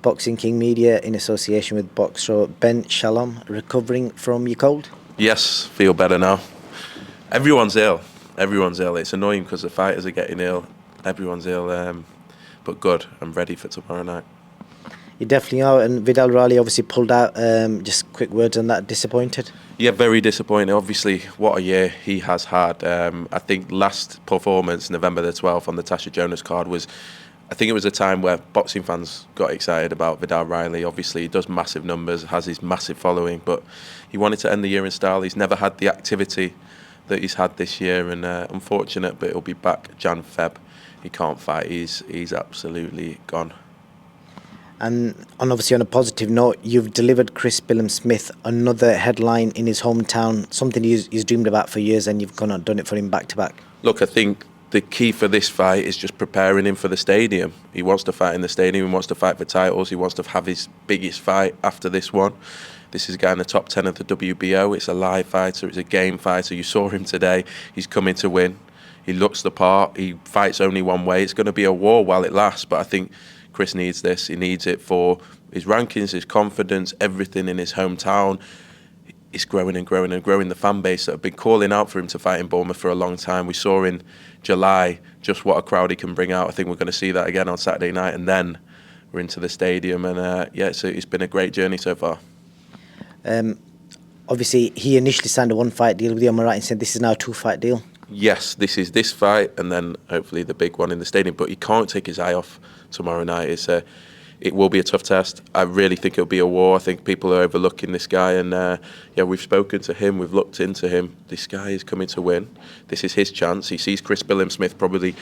Boxing King Media in association with Boxer Ben. Shalom, recovering from your cold? Yes, feel better now. Everyone's ill. Everyone's ill. It's annoying because the fighters are getting ill. Everyone's ill, but good. I'm ready for tomorrow night. You definitely are, and Vidal Riley obviously pulled out. Just quick words on that, disappointed? Yeah, very disappointing. Obviously, what a year he has had. I think last performance, November the 12th, on the Tasha Jonas card was, I think it was a time where boxing fans got excited about Vidal Riley. Obviously, he does massive numbers, has his massive following, but he wanted to end the year in style. He's never had the activity that he's had this year, and unfortunate, but he'll be back Jan-Feb. He can't fight. He's absolutely gone. And obviously on a positive note, you've delivered Chris Smith another headline in his hometown, something he's dreamed about for years, and you've gone and done it for him back to back. Look, I think the key for this fight is just preparing him for the stadium. He wants to fight in the stadium, he wants to fight for titles, he wants to have his biggest fight after this one. This is a guy in the top 10 of the WBO. It's a live fighter, it's a game fighter. You saw him today, he's coming to win. He looks the part, he fights only one way. It's going to be a war while it lasts, but I think Chris needs this. He needs it for his rankings, his confidence, everything in his hometown. It's growing and growing and growing. The fan base that have been calling out for him to fight in Bournemouth for a long time. We saw in July just what a crowd he can bring out. I think we're going to see that again on Saturday night, and then we're into the stadium. And it's been a great journey so far. Obviously, he initially signed a one-fight deal with you. Am I right in saying this is now a two-fight deal? Yes, this is this fight, and then hopefully the big one in the stadium. But he can't take his eye off tomorrow night. It will be a tough test. I really think it'll be a war. I think people are overlooking this guy, and we've spoken to him, we've looked into him. This guy is coming to win. This is his chance. He sees Chris Smith probably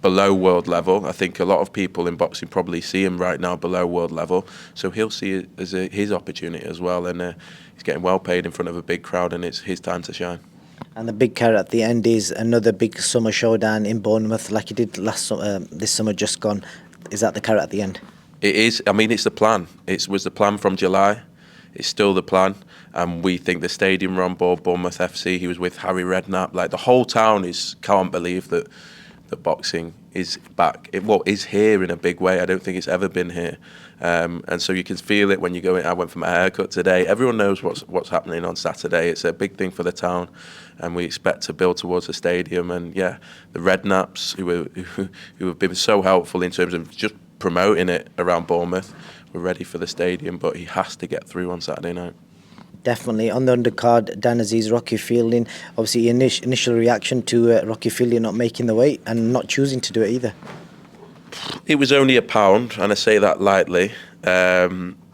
below world level. I think a lot of people in boxing probably see him right now below world level, so he'll see it as his opportunity as well, and he's getting well paid in front of a big crowd, and it's his time to shine. And the big carrot at the end is another big summer showdown in Bournemouth, like you did this summer just gone. Is that the carrot at the end? It is. I mean, it's the plan. It was the plan from July. It's still the plan. And we think the stadium are on board, Bournemouth FC. He was with Harry Redknapp. Like, the whole town can't believe that boxing is back. It is here in a big way. I don't think it's ever been here. And so you can feel it when you go in. I went for my haircut today. Everyone knows what's happening on Saturday. It's a big thing for the town, and we expect to build towards the stadium. And the Redknapps, who have been so helpful in terms of just promoting it around Bournemouth, we're ready for the stadium, but he has to get through on Saturday night. Definitely. On the undercard, Dan Aziz, Rocky Fielding. Obviously, initial reaction to Rocky Fielding not making the weight and not choosing to do it either. It was only £1, and I say that lightly.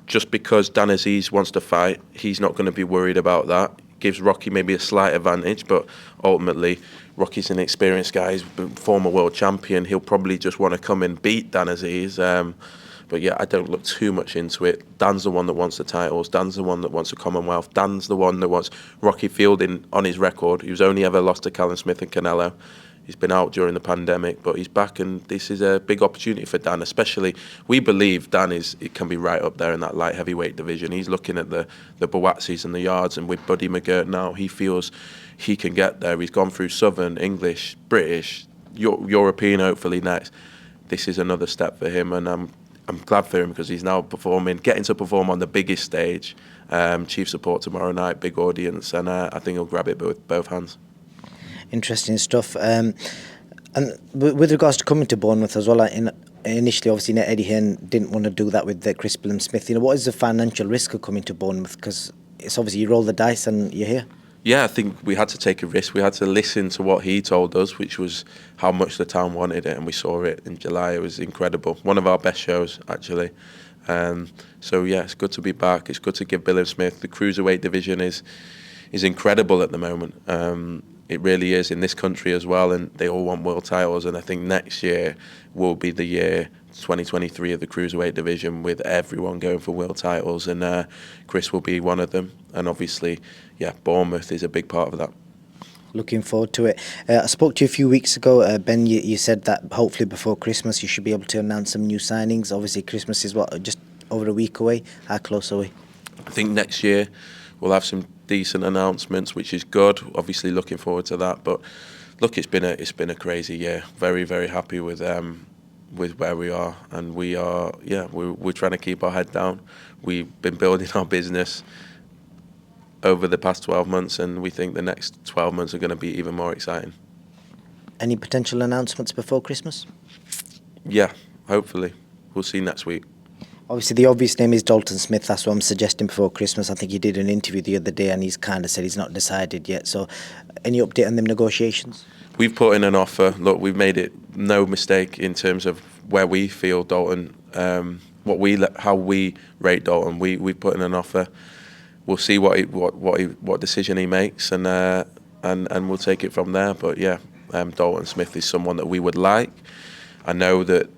Just because Dan Aziz wants to fight, he's not going to be worried about that. Gives Rocky maybe a slight advantage, but ultimately, Rocky's an experienced guy. He's been former world champion. He'll probably just want to come and beat Dan Aziz. But I don't look too much into it. Dan's the one that wants the titles. Dan's the one that wants the Commonwealth. Dan's the one that wants Rocky Fielding on his record. He was only ever lost to Callum Smith and Canelo. He's been out during the pandemic, but he's back, and this is a big opportunity for Dan. Especially, we believe Dan it can be right up there in that light heavyweight division. He's looking at the Boatsis and the Yards, and with Buddy McGirt now, he feels he can get there. He's gone through Southern, English, British, European, hopefully next. This is another step for him, and I'm glad for him because he's now getting to perform on the biggest stage. Chief support tomorrow night, big audience, and I think he'll grab it with both hands. Interesting stuff. And with regards to coming to Bournemouth as well, initially, obviously, Eddie Hearn didn't want to do that with Chris Smith. What is the financial risk of coming to Bournemouth? Because it's obviously you roll the dice and you're here. Yeah, I think we had to take a risk. We had to listen to what he told us, which was how much the town wanted it, and we saw it in July. It was incredible. One of our best shows, actually. It's good to be back. It's good to give Smith. The cruiserweight division is incredible at the moment. It really is in this country as well, and they all want world titles. And I think next year will be the year 2023 of the cruiserweight division, with everyone going for world titles, and Chris will be one of them. And obviously, Bournemouth is a big part of that. Looking forward to it. I spoke to you a few weeks ago, Ben. You said that hopefully before Christmas you should be able to announce some new signings. Obviously, Christmas is just over a week away. How close are we? I think next year we'll have some decent announcements, which is good. Obviously, looking forward to that. But look, it's been a crazy year. Very, very happy with with where we are, and we're trying to keep our head down. We've been building our business over the past 12 months, and we think the next 12 months are going to be even more exciting. Any potential announcements before Christmas? Yeah, hopefully. We'll see next week. Obviously, the obvious name is Dalton Smith. That's what I'm suggesting before Christmas. I think he did an interview the other day and he's kind of said he's not decided yet. So any update on them negotiations? We've put in an offer. Look, we've made it no mistake in terms of where we feel Dalton, how we rate Dalton. We put in an offer. We'll see what decision he makes, and we'll take it from there. But yeah, Dalton Smith is someone that we would like. I know that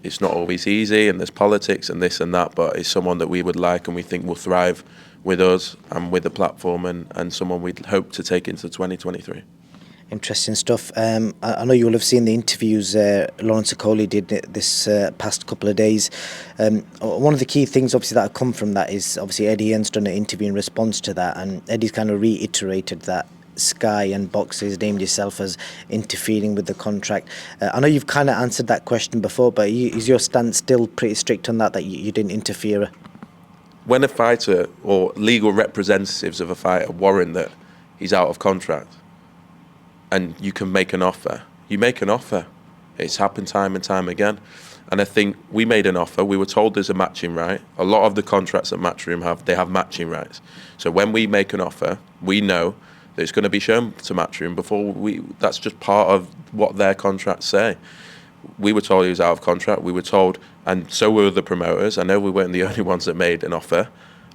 it's not always easy, and there's politics and this and that, but it's someone that we would like and we think will thrive with us and with the platform, and someone we'd hope to take into 2023. Interesting stuff. I know you will have seen the interviews Lawrence Okolie did this past couple of days. One of the key things, obviously, that have come from that is, obviously, Eddie Hearn's done an interview in response to that, and Eddie's kind of reiterated that Sky and Boxers named yourself as interfering with the contract. I know you've kind of answered that question before, but is your stance still pretty strict on that you didn't interfere? When a fighter or legal representatives of a fighter warrant that he's out of contract, and you can make an offer, you make an offer. It's happened time and time again. And I think we made an offer. We were told there's a matching right. A lot of the contracts that Matchroom have matching rights. So when we make an offer, we know that it's going to be shown to Matchroom before that's just part of what their contracts say. We were told he was out of contract. We were told, and so were the promoters. I know we weren't the only ones that made an offer.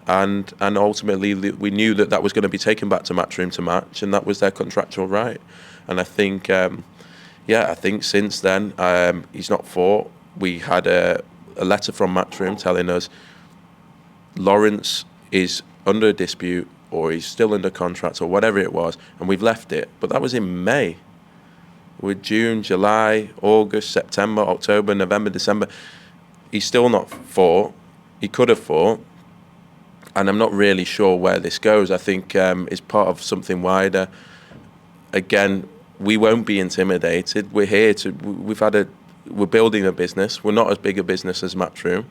And ultimately, we knew that was going to be taken back to Matchroom to match, and that was their contractual right. And I think, I think since then, he's not fought. We had a letter from Matchroom telling us Lawrence is under dispute, or he's still under contract, or whatever it was, and we've left it. But that was in May. With June, July, August, September, October, November, December. He's still not fought. He could have fought. And I'm not really sure where this goes. I think it's part of something wider. Again, we won't be intimidated. We're here we're building a business. We're not as big a business as Matchroom,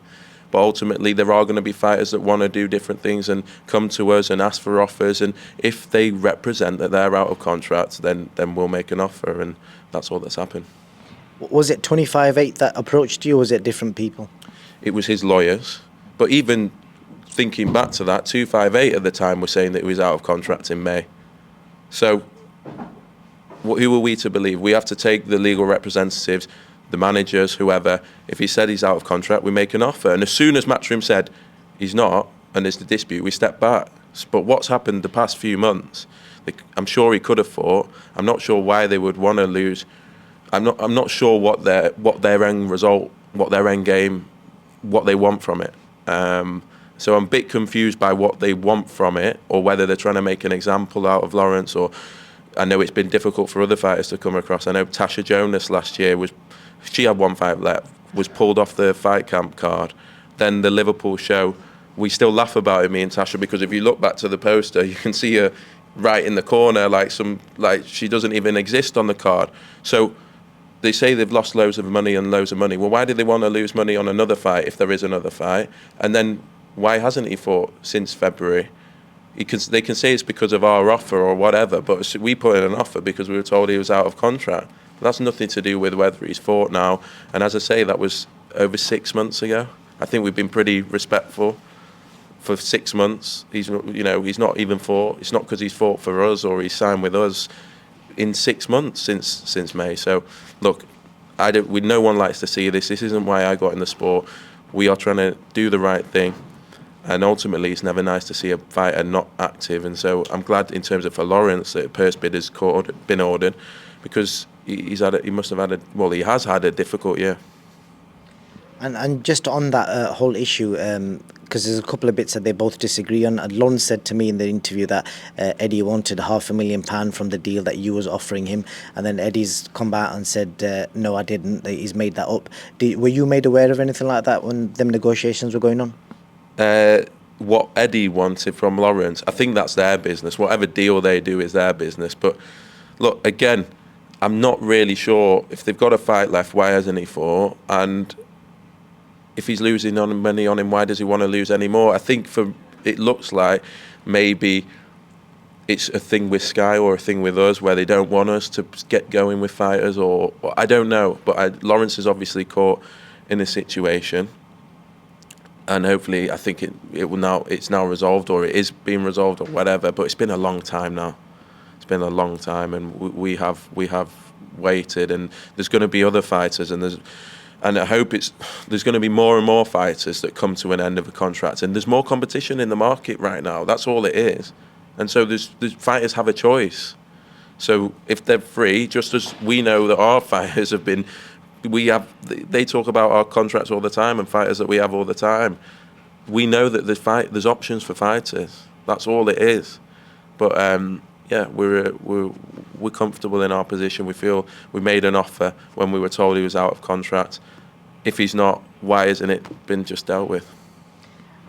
but ultimately there are going to be fighters that want to do different things and come to us and ask for offers. And if they represent that they're out of contract, then we'll make an offer, and that's all that's happened. Was it 25-8 that approached you, or was it different people? It was his lawyers, but even thinking back to that, 258 at the time were saying that he was out of contract in May. So who are we to believe? We have to take the legal representatives, the managers, whoever. If he said he's out of contract, we make an offer. And as soon as Matchroom said he's not, and there's the dispute, we step back. But what's happened the past few months, I'm sure he could have fought. I'm not sure why they would want to lose. I'm not sure what their end result, what their end game, what they want from it. So I'm a bit confused by what they want from it, or whether they're trying to make an example out of Lawrence. Or I know it's been difficult for other fighters to come across. I know Tasha Jonas last year she had one fight left, was pulled off the fight camp card. Then the Liverpool show, we still laugh about it, me and Tasha, because if you look back to the poster, you can see her right in the corner, like she doesn't even exist on the card. So they say they've lost loads of money. Well, why do they want to lose money on another fight if there is another fight? And then why hasn't he fought since February? They can say it's because of our offer or whatever, but we put in an offer because we were told he was out of contract. That's nothing to do with whether he's fought now. And as I say, that was over 6 months ago. I think we've been pretty respectful for 6 months. He's not even fought. It's not because he's fought for us or he's signed with us in 6 months since May. So look, no one likes to see this. This isn't why I got in the sport. We are trying to do the right thing. And ultimately, it's never nice to see a fighter not active. And so I'm glad, in terms of for Lawrence, that a purse bid has been ordered, because he has had a difficult year. And just on that whole issue, because there's a couple of bits that they both disagree on. And Lon said to me in the interview that Eddie wanted £500,000 from the deal that you was offering him, and then Eddie's come back and said, no, I didn't. He's made that up. Were you made aware of anything like that when them negotiations were going on? What Eddie wanted from Lawrence, I think that's their business. Whatever deal they do is their business. But look, again, I'm not really sure if they've got a fight left, why hasn't he fought? And if he's losing on money on him, why does he want to lose any more? I think it looks like maybe it's a thing with Sky or a thing with us where they don't want us to get going with fighters, or I don't know. But Lawrence is obviously caught in a situation, and hopefully, I think it's now resolved, or it is being resolved, or whatever. But it's been a long time now. It's been a long time, and we have waited, and there's going to be other fighters, and I hope there's going to be more and more fighters that come to an end of a contract, and there's more competition in the market right now. That's all it is. And so there's fighters have a choice. So if they're free, just as we know that our fighters have been, they talk about our contracts all the time and fighters that we have all the time. We know that there's options for fighters. That's all it is. But yeah, we're comfortable in our position. We feel we made an offer when we were told he was out of contract. If he's not, why isn't it been just dealt with?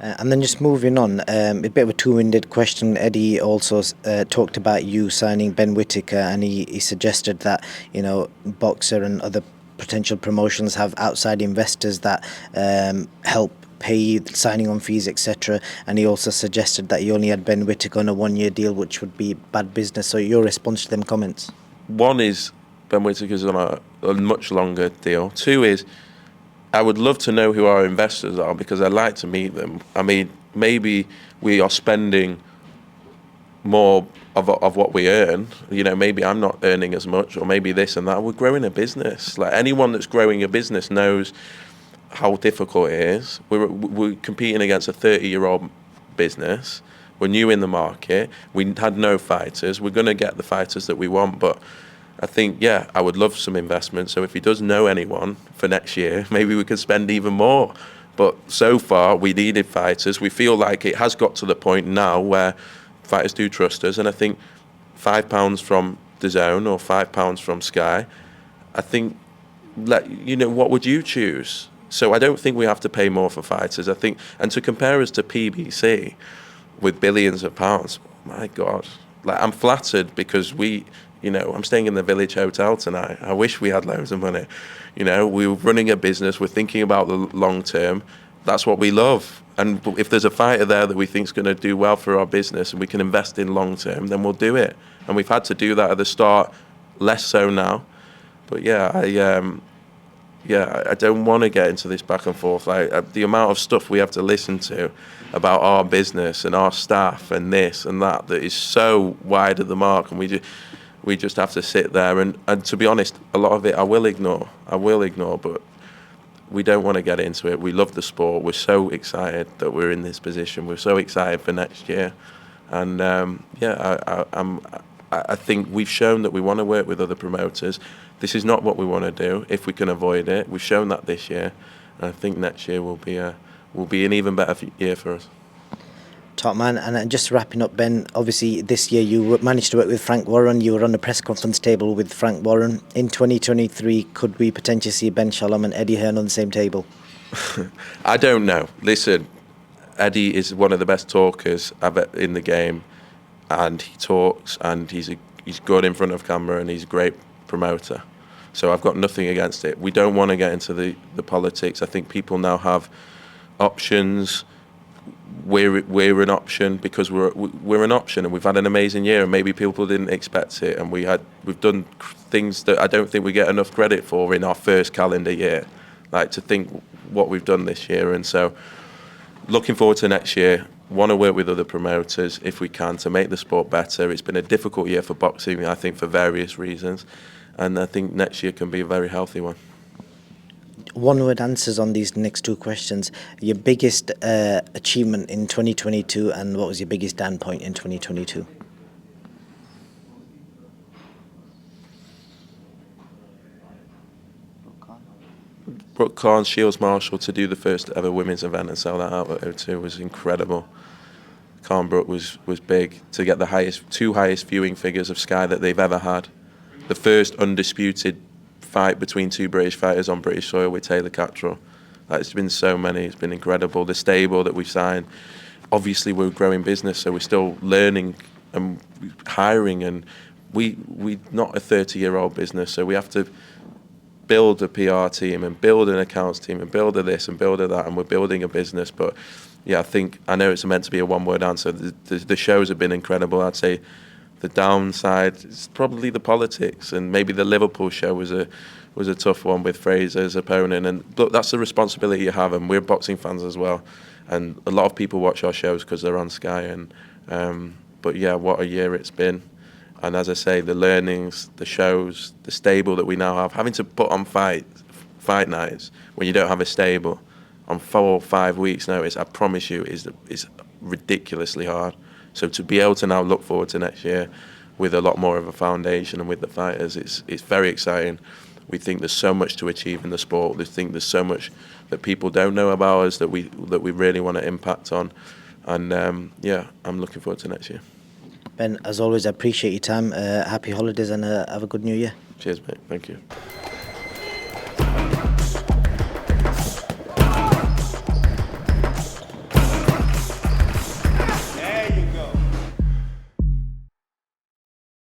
And then just moving on, a bit of a two-winded question. Eddie also talked about you signing Ben Whittaker, and he suggested that, you know, Boxer and other potential promotions have outside investors that help pay signing on fees, etc. And he also suggested that you only had Ben Whittaker on a one-year deal, which would be bad business. So your response to them comments? One is Ben Whittaker's on a much longer deal. Two is, I would love to know who our investors are, because I'd like to meet them. I mean, maybe we are spending more of what we earn. You know, maybe I'm not earning as much, or maybe this and that. We're growing a business. Like, anyone that's growing a business knows how difficult it is. We're competing against a 30-year-old business. We're new in the market. We had no fighters. We're going to get the fighters that we want, but I think, yeah, I would love some investment. So if he does know anyone for next year, maybe we could spend even more. But so far, we needed fighters. We feel like it has got to the point now where fighters do trust us. And I think £5 from DAZN or £5 from Sky, I think, you know, what would you choose? So I don't think we have to pay more for fighters. I think, and to compare us to PBC with billions of pounds, my God. Like, I'm flattered because you know, I'm staying in the Village Hotel tonight. I wish we had loads of money. You know, we're running a business. We're thinking about the long term. That's what we love. And if there's a fighter there that we think is going to do well for our business and we can invest in long term, then we'll do it. And we've had to do that at the start, less so now. But yeah, I don't want to get into this back and forth. Like, the amount of stuff we have to listen to about our business and our staff and this and that is so wide of the mark, and we just have to sit there and to be honest, a lot of it I will ignore, but we don't want to get into it. We love the sport. We're so excited that we're in this position. We're so excited for next year. And I think we've shown that we want to work with other promoters. This is not what we want to do if we can avoid it. We've shown that this year. And I think next year will be an even better year for us. Top man. And just wrapping up, Ben, obviously this year you managed to work with Frank Warren. You were on the press conference table with Frank Warren. In 2023, could we potentially see Ben Shalom and Eddie Hearn on the same table? I don't know. Listen, Eddie is one of the best talkers in the game, and he talks, and he's good in front of camera, and he's a great promoter. So I've got nothing against it. We don't want to get into the politics. I think people now have options. We're an option because we're an option, and we've had an amazing year, and maybe people didn't expect it, and we've done things that I don't think we get enough credit for in our first calendar year, like to think what we've done this year. And so looking forward to next year. Want to work with other promoters if we can to make the sport better. It's been a difficult year for boxing, I think, for various reasons, and I think next year can be a very healthy one. One-word answers on these next two questions. Your biggest achievement in 2022, and what was your biggest down point in 2022? Brooke Carnes, Shields Marshall, to do the first ever women's event and sell that out at O2 was incredible. Carn Brooke was big. To get the two highest viewing figures of Sky that they've ever had. The first undisputed fight between two British fighters on British soil with Taylor Cattrall. It's been so many. It's been incredible. The stable that we've signed. Obviously, we're a growing business, so we're still learning and hiring and we not a 30-year-old business, so we have to build a PR team and build an accounts team and build a this and build a that, and we're building a business. But yeah, I know it's meant to be a one-word answer. The shows have been incredible. I'd say the downside is probably the politics, and maybe the Liverpool show was a tough one with Fraser's opponent. And look, that's the responsibility you have, and we're boxing fans as well. And a lot of people watch our shows because they're on Sky. And but yeah, what a year it's been. And as I say, the learnings, the shows, the stable that we now have, having to put on fight nights when you don't have a stable on 4 or 5 weeks' notice, I promise you, is ridiculously hard. So to be able to now look forward to next year with a lot more of a foundation and with the fighters, it's very exciting. We think there's so much to achieve in the sport. We think there's so much that people don't know about us that we really want to impact on. And yeah, I'm looking forward to next year. Ben, as always, I appreciate your time. Happy holidays and have a good new year. Cheers, mate. Thank you.